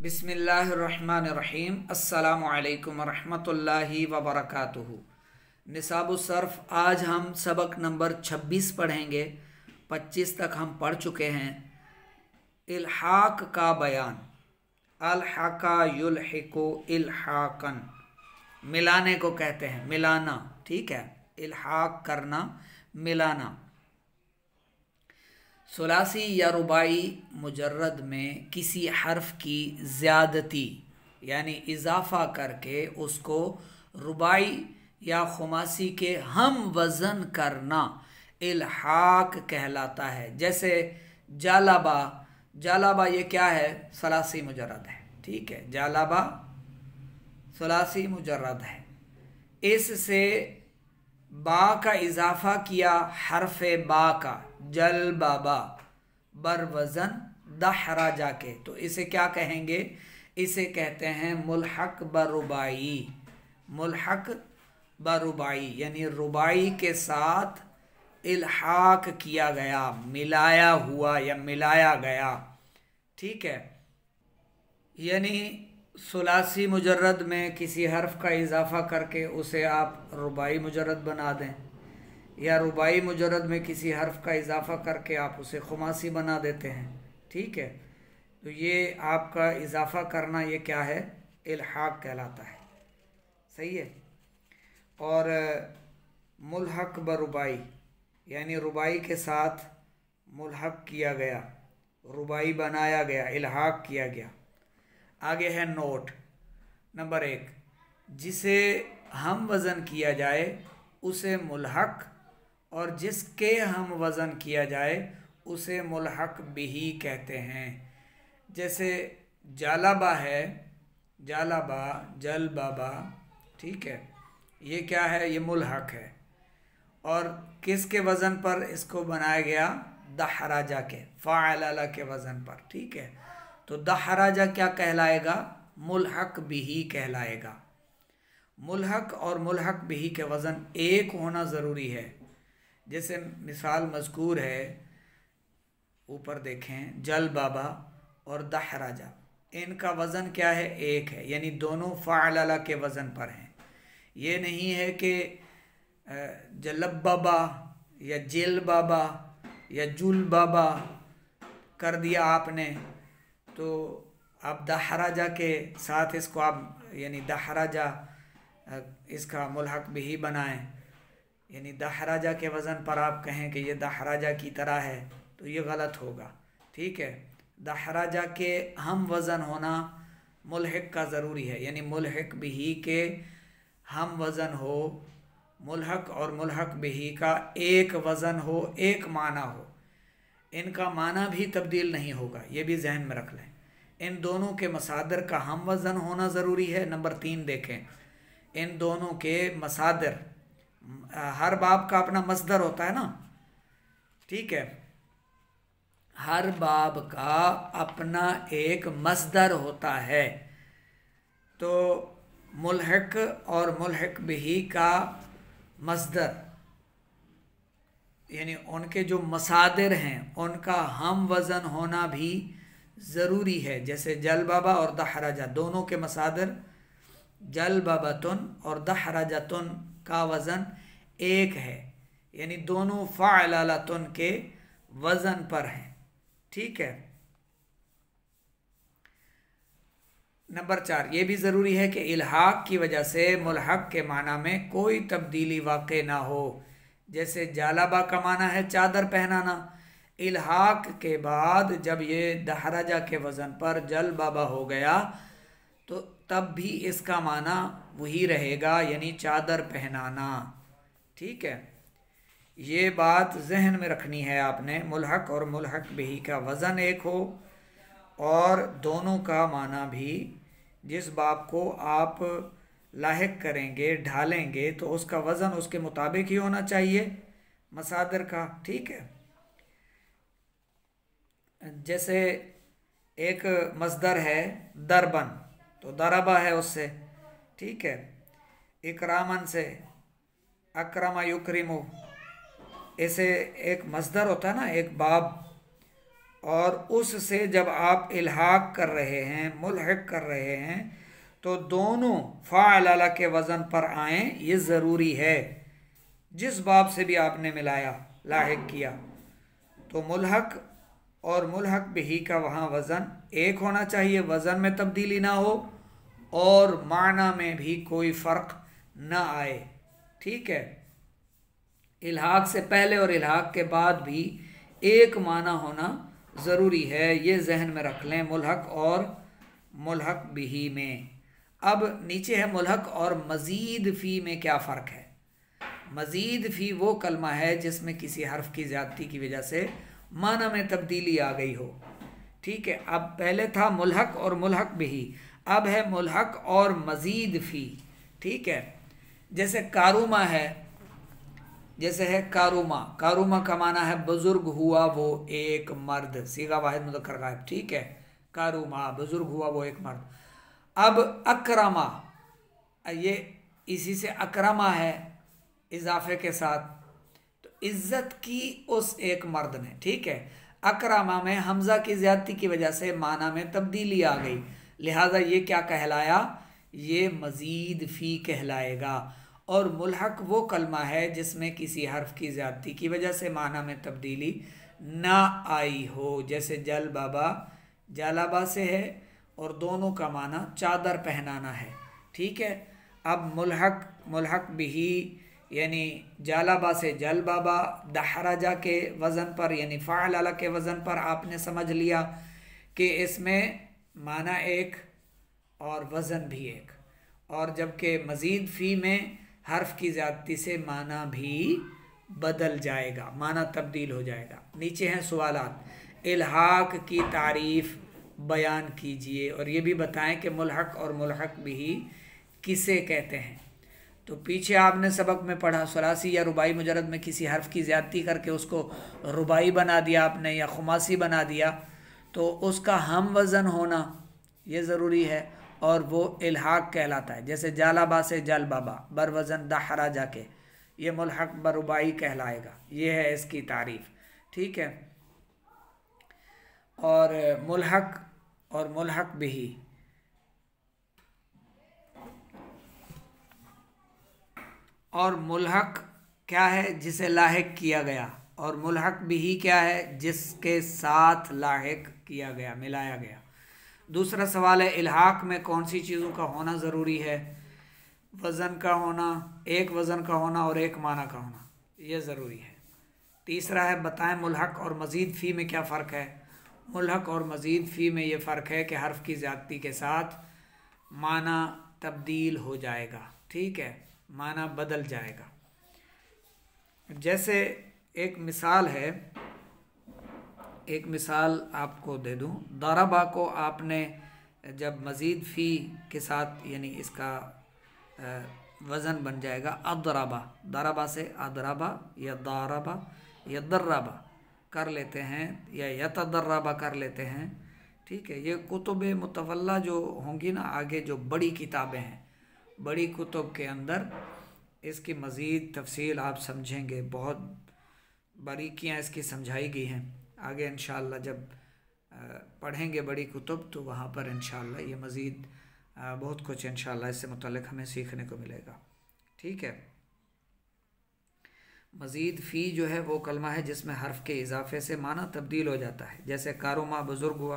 बिस्मिल्लाहिर्रहमानिर्रहीम अस्सलामु अलैकुम वरहमतुल्लाहि वबरकातुहू। निसाबुस्सर्फ़ आज हम सबक नंबर 26 पढ़ेंगे। 25 तक हम पढ़ चुके हैं। इल्हाक का बयान। अलहका युल्हिकु इल्हाकन, मिलाने को कहते हैं, मिलाना। ठीक है, इल्हाक करना, मिलाना। सुलासी या रुबाई मुजर्रद में किसी हर्फ की ज़्यादती यानी इजाफ़ा करके उसको रुबाई या खुमासी के हम वज़न करना इल्हाक कहलाता है। जैसे जालाबा, जालाबा ये क्या है? सलासी मुजर्रद है। ठीक है, जालाबा सलासी मुजर्रद है। इससे बा का इजाफा किया हरफ बा का, जल बाबा बर वज़न दहराजा के, तो इसे क्या कहेंगे? इसे कहते हैं मुल्हक बरुबाई। मुल्हक बरुबाई यानी रुबाई के साथ इल्हाक किया गया, मिलाया हुआ या मिलाया गया। ठीक है, यानी सुलासी मुजर्रद में किसी हर्फ का इजाफा करके उसे आप रुबाई मुजर्रद बना दें, या रुबाई मुजर्रद में किसी हर्फ का इजाफा करके आप उसे खुमासी बना देते हैं। ठीक है, तो ये आपका इजाफा करना ये क्या है? इल्हाक कहलाता है। सही है। और मुल्हक बरुबाई यानी रुबाई के साथ मुल्हक किया गया, रुबाई बनाया गया, इल्हाक किया गया। आगे है नोट नंबर 1। जिसे हम वज़न किया जाए उसे मुल्हक, और जिसके हम वज़न किया जाए उसे मुल्हक बिही कहते हैं। जैसे जालाबा है, जालाबा, जल बाबा। ठीक है, ये क्या है? ये मुल्हक है। और किसके वज़न पर इसको बनाया गया? दहराजा के, फ़ाअला के वज़न पर। ठीक है, तो दहराजा क्या कहलाएगा? मुल्हक बिही कहलाएगा। मुल्हक और मुल्हक बिही के वज़न एक होना ज़रूरी है। जैसे मिसाल मज़कूर है, ऊपर देखें, जल बाबा और दहराजा, इनका वज़न क्या है? एक है, यानी दोनों फ़ाअला के वज़न पर हैं। ये नहीं है कि जलब बाबा या जिल बाबा या जुल बाबा कर दिया आपने, तो आप दहराजा के साथ इसको आप यानी दहराजा इसका मुल्हक बिही बनाएं, यानी दहराजा के वज़न पर आप कहें कि ये दहराजा की तरह है, तो ये गलत होगा। ठीक है, दहराजा के हम वज़न होना मुल्हक का ज़रूरी है, यानी मुल्हक बिही के हम वज़न हो, मुल्हक और मुल्हक बिही का एक वज़न हो, एक माना हो। इनका माना भी तब्दील नहीं होगा, ये भी जहन में रख लें। इन दोनों के मसादर का हम वज़न होना ज़रूरी है। नंबर 3 देखें, इन दोनों के मसादर, हर बाब का अपना मसदर होता है ना। ठीक है, हर बाब का अपना एक मसदर होता है। तो मुल्हक और मुल्हक बिही का मसदर यानी उनके जो मसादिर हैं उनका हम वज़न होना भी ज़रूरी है। जैसे जल बाबा और दहराजा, दोनों के मसादिर जल बाबातुन और दहराजातुन का वज़न एक है, यानी दोनों फ़ाअलातुन के वज़न पर हैं। ठीक है। नंबर 4, ये भी ज़रूरी है कि इल्हाक की वजह से मुल्हक के माना में कोई तब्दीली वाक़े ना हो। जैसे जालाबा का माना है चादर पहनाना, इल्हाक के बाद जब ये दहराजा के वज़न पर जल बाबा हो गया तो तब भी इसका माना वही रहेगा, यानी चादर पहनाना। ठीक है, ये बात जहन में रखनी है आपने। मुल्हक और मुल्हक बिही का वज़न एक हो और दोनों का माना भी, जिस बाब को आप लाहिक करेंगे, ढालेंगे, तो उसका वज़न उसके मुताबिक ही होना चाहिए मसादिर का। ठीक है, जैसे एक मसदर है दरबन, तो दरबा है उससे। ठीक है, इकरामन से अक्रमा युक्रिमु, ऐसे एक मसदर होता है ना, एक बाब और उससे जब आप इल्हाक कर रहे हैं, मुल्हिक कर रहे हैं, तो दोनों फ़अला के वज़न पर आएँ, ये ज़रूरी है। जिस बाब से भी आपने मिलाया, लाहिक किया, तो मुल्हक और मुल्हक बिही का वहाँ वज़न एक होना चाहिए, वज़न में तब्दीली ना हो और माना में भी कोई फ़र्क ना आए। ठीक है, इल्हाक से पहले और इल्हाक के बाद भी एक माना होना ज़रूरी है, ये जहन में रख लें मुल्हक और मुल्हक बिही में। अब नीचे है मुल्हक और मज़ीद फ़ी में क्या फ़र्क है। मज़ीद फ़ी वो कलमा है जिसमें किसी हर्फ की ज़्यादती की वजह से माना में तब्दीली आ गई हो। ठीक है, अब पहले था मुल्हक और मुल्हक बिही, अब है मुल्हक और मज़ीद फ़ी। ठीक है, जैसे कारुमा है, जैसे है कारुमा, कारुमा का माना है बुजुर्ग हुआ वो एक मर्द, सीगा वाहिद मुज़क्कर गायब। ठीक है, कारुमा बुजुर्ग हुआ वो एक मर्द। अब अकरमा, ये इसी से अकरमा है इजाफे के साथ, तो इज्जत की उस एक मर्द ने। ठीक है, अकरमा में हमजा की ज्यादती की वजह से माना में तब्दीली आ गई, लिहाजा ये क्या कहलाया, ये मज़ीद फ़ी कहलाएगा। और मुल्हक वो कलमा है जिसमें किसी हर्फ की ज्यादती की वजह से माना में तब्दीली ना आई हो, जैसे जल बाबा जालाबा से है और दोनों का माना चादर पहनाना है। ठीक है, अब मुल्हक मुल्हक बिही यानी जालाबा से जल बाबा, दहराजा के वज़न पर यानी फ़अला के वज़न पर आपने समझ लिया कि इसमें माना एक और वज़न भी एक, और जबकि मज़ीद फ़ी में हर्फ की ज़्यादती से माना भी बदल जाएगा, माना तब्दील हो जाएगा। नीचे हैं सवालात, इल्हाक की तारीफ़ बयान कीजिए और ये भी बताएं कि मुल्हक और मुल्हक बिही किसे कहते हैं। तो पीछे आपने सबक में पढ़ा, सलासी या रुबाई मुजरद में किसी हर्फ की ज़्यादती करके उसको रुबाई बना दिया आपने या खुमासी बना दिया, तो उसका हम वज़न होना ये ज़रूरी है और वो इल्हाक कहलाता है। जैसे जालाबा से जल बाबा बर वज़न दहरा जाके, ये मुल्हक बरुबाई कहलाएगा, ये है इसकी तारीफ़। ठीक है, और मुल्हक और मुल्हक बिही, और मुल्हक क्या है, जिसे लाहिक किया गया, और मुल्हक बिही क्या है, जिसके साथ लाहिक किया गया, मिलाया गया। दूसरा सवाल है, इल्हाक में कौन सी चीज़ों का होना ज़रूरी है। वज़न का होना, एक वज़न का होना और एक माना का होना, यह ज़रूरी है। तीसरा है, बताएं मुल्हक और मज़ीद फ़ी में क्या फ़र्क है। मुल्हक और मज़ीद फ़ी में ये फ़र्क है कि हर्फ की ज़्यादती के साथ माना तब्दील हो जाएगा। ठीक है, माना बदल जाएगा। जैसे एक मिसाल है, एक मिसाल आपको दे दूं, दरबा को आपने जब मज़ीद फ़ी के साथ यानी इसका वज़न बन जाएगा अदरबा, दरबा से अदरबा या दारबा या दर्रबा कर लेते हैं या यतदर्रबा कर लेते हैं। ठीक है, ये कुतुब मुतवल्ला जो होंगी ना आगे, जो बड़ी किताबें हैं, बड़ी कुतुब के अंदर इसकी मज़ीद तफसील आप समझेंगे, बहुत बारीकियाँ इसकी समझाई गई हैं। आगे इंशाअल्लाह जब पढ़ेंगे बड़ी कुतुब तो वहाँ पर इंशाअल्लाह ये मज़ीद बहुत कुछ इंशाअल्लाह इससे मुतल्लिक़ हमें सीखने को मिलेगा। ठीक है, मज़ीद फ़ी जो है वो कलमा है जिसमें हर्फ के इजाफे से माना तब्दील हो जाता है। जैसे कारुमा बुज़ुर्ग हुआ,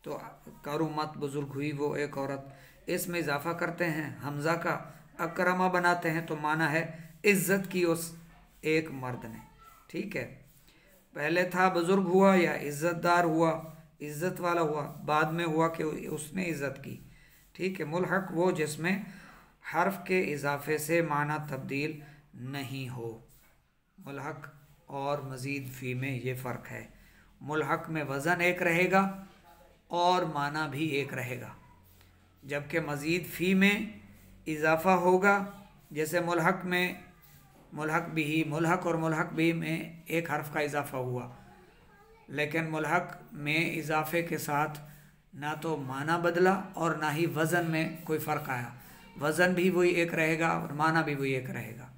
तो कारुमत बुज़ुर्ग हुई वो एक औरत, इसमें इजाफा करते हैं हमज़ा का, अकरमा बनाते हैं तो माना है इज़्ज़त की उस एक मर्द ने। ठीक है, पहले था बुज़ुर्ग हुआ या इज़्ज़तदार हुआ, इज़्ज़त वाला हुआ, बाद में हुआ कि उसने इज़्ज़त की। ठीक है, मुल्हक वो जिसमें हर्फ के इजाफे से माना तब्दील नहीं हो। मुल्हक और मज़ीद फ़ी में ये फ़र्क है, मुल्हक में वज़न एक रहेगा और माना भी एक रहेगा, जबकि मज़ीद फ़ी में इजाफ़ा होगा। जैसे मुल्हक में मुल्हक बिही, मुल्हक और मुल्हक बिही में एक हर्फ का इजाफ़ा हुआ, लेकिन मुल्हक में इजाफ़े के साथ ना तो माना बदला और ना ही वज़न में कोई फ़र्क आया, वज़न भी वही एक रहेगा और माना भी वही एक रहेगा।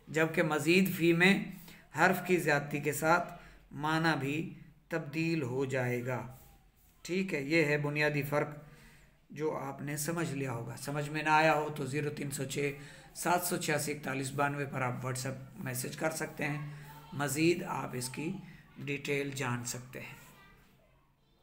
जबकि मज़ीद फ़ी में हर्फ की ज़्यादती के साथ माना भी तब्दील हो जाएगा। ठीक है, ये है बुनियादी फ़र्क जो आपने समझ लिया होगा। समझ में ना आया हो तो 0306 786 4192 पर आप व्हाट्सएप मैसेज कर सकते हैं। मज़ीद आप इसकी डिटेल जान सकते हैं।